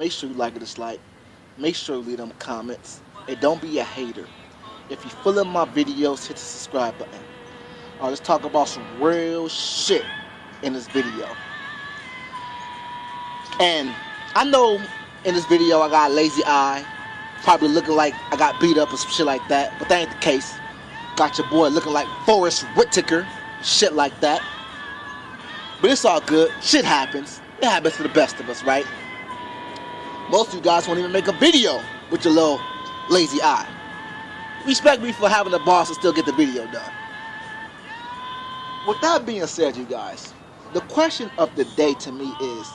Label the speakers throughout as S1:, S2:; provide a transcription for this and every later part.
S1: make sure you like it, dislike. Make sure you leave them comments. And don't be a hater. If you're feeling my videos, hit the subscribe button. Alright, let's talk about some real shit in this video. And I know in this video I got a lazy eye. Probably looking like I got beat up or some shit like that. But that ain't the case. Got your boy looking like Forrest Whitaker. Shit like that. But it's all good. Shit happens. It happens to the best of us, right? Most of you guys won't even make a video with your little lazy eye. Respect me for having the balls to still get the video done. With that being said, you guys, the question of the day to me is,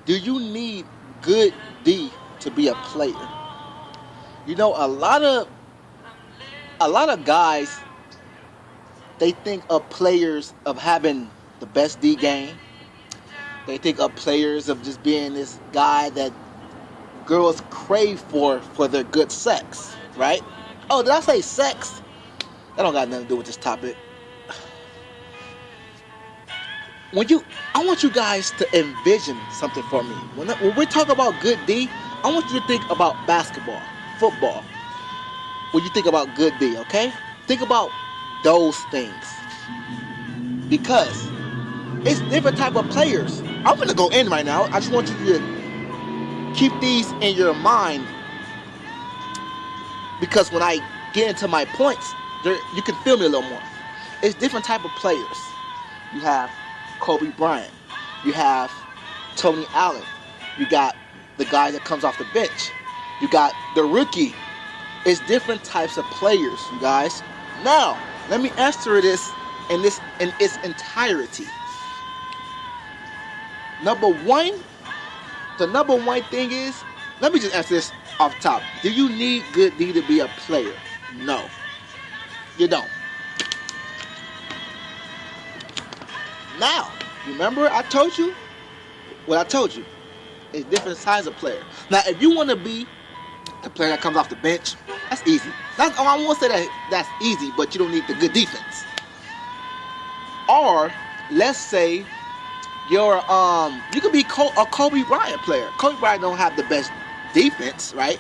S1: do you need good D to be a player? You know, a lot of guys, they think of players of having the best D game. They think of players of just being this guy that girls crave for their good sex, right? Oh, did I say sex? That don't got nothing to do with this topic. I want you guys to envision something for me. When we talk about good D, I want you to think about basketball, football. When you think about good D, okay? Think about those things. Because it's different type of players. I'm gonna go in right now. I just want you to keep these in your mind. Because when I get into my points, you can feel me a little more. It's different type of players. You have Kobe Bryant. You have Tony Allen. You got the guy that comes off the bench. You got the rookie. It's different types of players, you guys. Now, let me answer this in its entirety. The number one thing is, let me just answer this off top. Do you need good D to be a player? No, you don't. Now, remember I told you what I told you. It's different size of player. Now, if you want to be the player that comes off the bench, that's easy. I won't say that's easy, but you don't need the good defense. Or let's say you could be a Kobe Bryant player. Kobe Bryant don't have the best defense, right?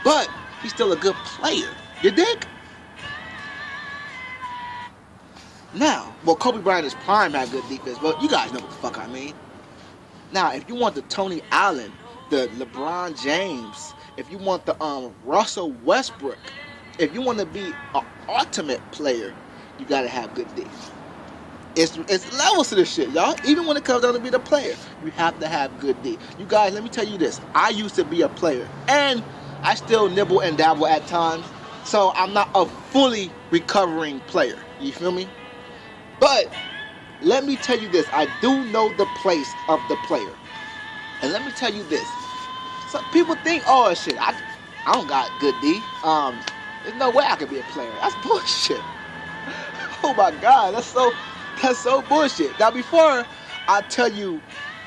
S1: But he's still a good player. You dig? Now, well, Kobe Bryant is prime had good defense, but you guys know what the fuck I mean. Now, if you want the Tony Allen, the LeBron James, if you want the Russell Westbrook, if you want to be an ultimate player, you gotta have good D. It's levels to this shit, y'all. Even when it comes down to being a player, you have to have good D. You guys, let me tell you this. I used to be a player, and I still nibble and dabble at times, so I'm not a fully recovering player. You feel me? But let me tell you this. I do know the place of the player. And let me tell you this. Some people think, oh shit, I don't got good D. There's no way I could be a player. That's bullshit. Oh my God, that's so bullshit. Now, before I tell you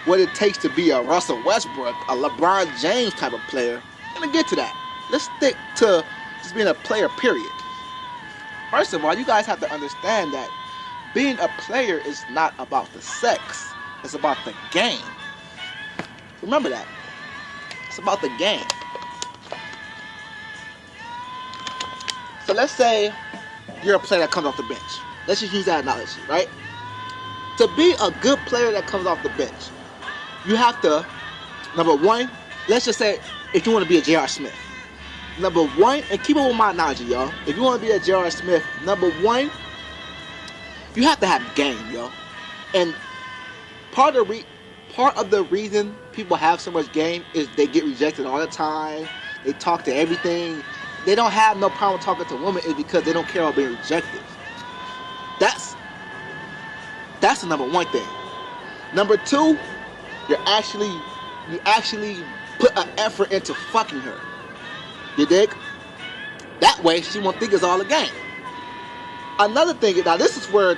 S1: what it takes to be a Russell Westbrook, a LeBron James type of player, I'm gonna get to that. Let's stick to just being a player, period. First of all, you guys have to understand that being a player is not about the sex. It's about the game. Remember that. It's about the game. So let's say you're a player that comes off the bench. Let's just use that analogy, right? To be a good player that comes off the bench, you have to, number one, let's just say if you want to be a J.R. Smith. Number one, and keep it with my analogy, y'all. If you want to be a J.R. Smith, number one, you have to have game, yo. And part of the reason people have so much game is they get rejected all the time. They talk to everything. They don't have no problem talking to women is because they don't care about being rejected. That's the number one thing. Number two, you actually put an effort into fucking her. You dig? That way she won't think it's all a game. Another thing, now this is where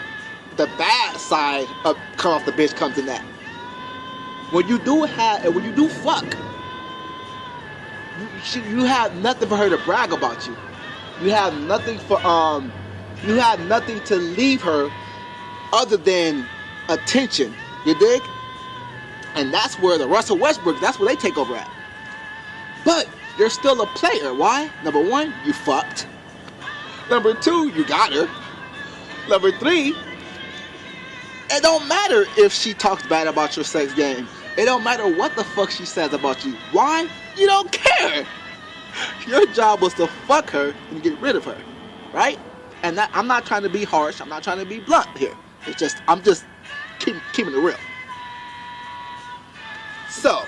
S1: the bad side of come off the bench comes in that. When you do fuck, you have nothing for her to brag about you. You have nothing to leave her other than attention. You dig? And that's where the Russell Westbrook, that's where they take over at. But you're still a player. Why? Number one, you fucked. Number two, you got her. Number three, it don't matter if she talks bad about your sex game. It don't matter what the fuck she says about you. Why? You don't care. Your job was to fuck her and get rid of her, right? And that, I'm not trying to be harsh. I'm not trying to be blunt here. It's just, I'm just keeping it real. So,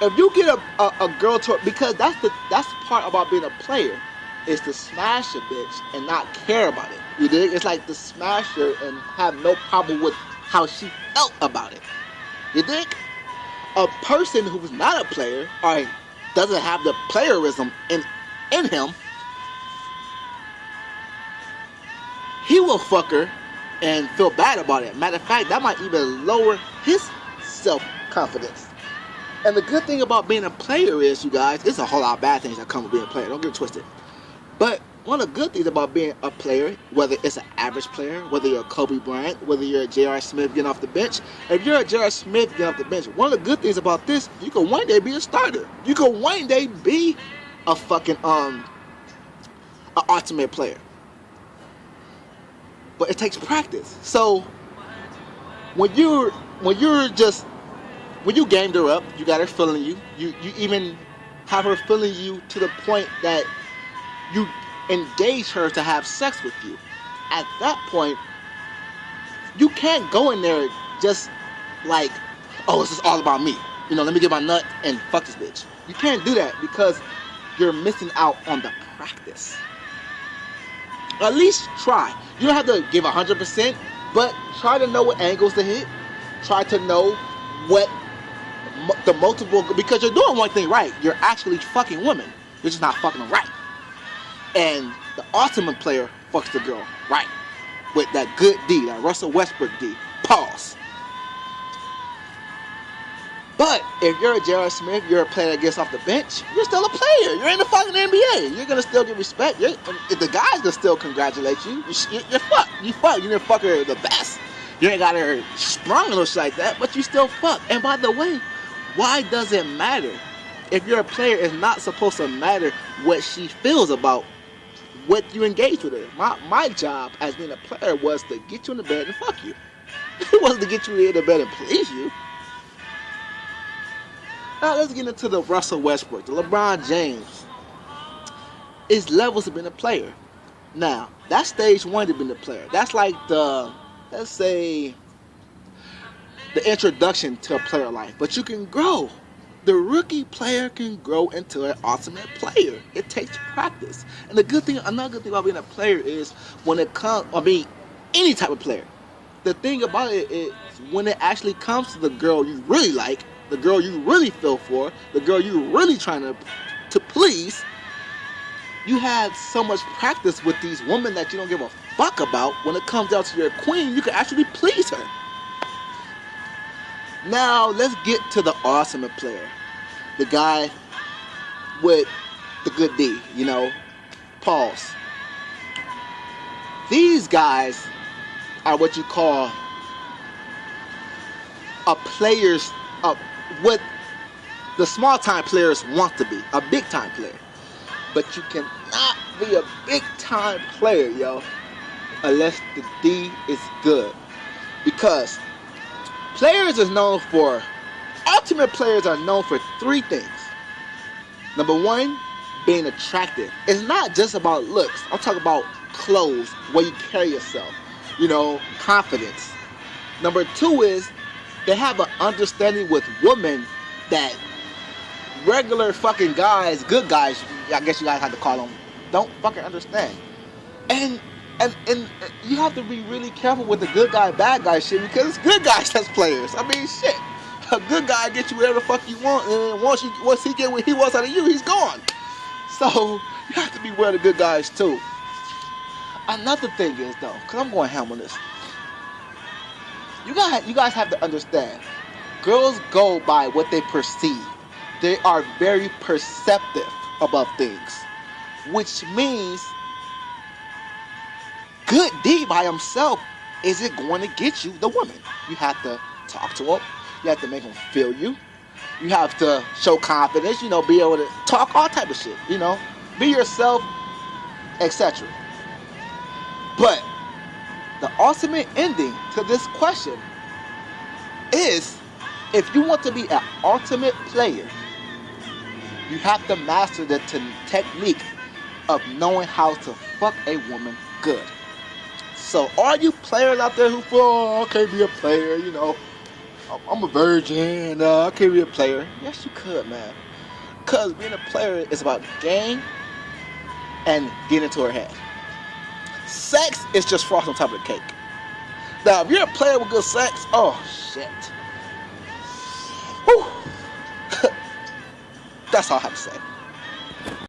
S1: if you get a girl to, because that's the part about being a player, is to smash a bitch and not care about it. You dig? It's like to smash her and have no problem with how she felt about it. You dig? A person who's not a player or doesn't have the playerism in him, he will fuck her and feel bad about it. Matter of fact, that might even lower his self-confidence. And the good thing about being a player is, you guys, there's a whole lot of bad things that come with being a player. Don't get it twisted. But one of the good things about being a player, whether it's an average player, whether you're a Kobe Bryant, whether you're a J.R. Smith getting off the bench, if you're a J.R. Smith getting off the bench, one of the good things about this, you can one day be a starter. You can one day be a fucking an ultimate player. But it takes practice. So when you gamed her up, you got her feeling you. You even have her feeling you to the point that you engage her to have sex with you. At that point, you can't go in there just like, oh, this is all about me. You know, let me get my nut and fuck this bitch. You can't do that because you're missing out on the practice. At least try. You don't have to give 100%, but try to know what angles to hit. Try to know what the multiple, because you're doing one thing right. You're actually fucking women. You're just not fucking them right. And the ultimate player fucks the girl right with that good D, that Russell Westbrook D. Pause. But if you're a J.R. Smith, you're a player that gets off the bench, you're still a player. You're in the fucking NBA. You're going to still get respect. The guys going to still congratulate you. You're fucked. You fucked. You didn't fuck her the best. You ain't got her sprung or shit like that, but you still fuck. And by the way, why does it matter? If you're a player, it's not supposed to matter what she feels about what you engage with her. My job as being a player was to get you in the bed and fuck you. It wasn't to get you in the bed and please you. Now let's get into the Russell Westbrook, the LeBron James. It's levels of being a player. Now, that's stage one to being a player. That's like the, let's say, the introduction to a player life. But you can grow. The rookie player can grow into an ultimate player. It takes practice. And another good thing about being a player is when it comes, any type of player. The thing about it is when it actually comes to the girl you really like, the girl you really feel for, the girl you really trying to please, you had so much practice with these women that you don't give a fuck about. When it comes down to your queen, you can actually please her. Now, let's get to the ultimate player. The guy with the good D, you know, pause. These guys are what you call what the small time players want to be, a big time player. But you cannot be a big time player, yo, unless the D is good. Because ultimate players are known for three things. Number one, being attractive. It's not just about looks. I'm talking about clothes, way you carry yourself, you know, confidence. Number two is they have an understanding with women that regular fucking guys, good guys, I guess you guys have to call them, don't fucking understand. And you have to be really careful with the good guy, bad guy shit, because it's good guys that's players. I mean, shit. A good guy gets you whatever the fuck you want, and once he get what he wants out of you, he's gone. So you have to be aware of the good guys too. Another thing is though, because I'm going ham on this. You guys have to understand, girls go by what they perceive. They are very perceptive about things, which means good D by himself isn't going to get you the woman. You have to talk to him. You have to make them feel you. You have to show confidence, be able to talk all type of shit, be yourself, etc. But the ultimate ending to this question is, if you want to be an ultimate player, you have to master the technique of knowing how to fuck a woman good. So all you players out there who feel, I can't be a player, I'm a virgin, I can't be a player. Yes, you could, man. Because being a player is about game and getting into her head. Sex is just frosting on top of the cake. Now, if you're a player with good sex, oh, shit. Whew. That's all I have to say.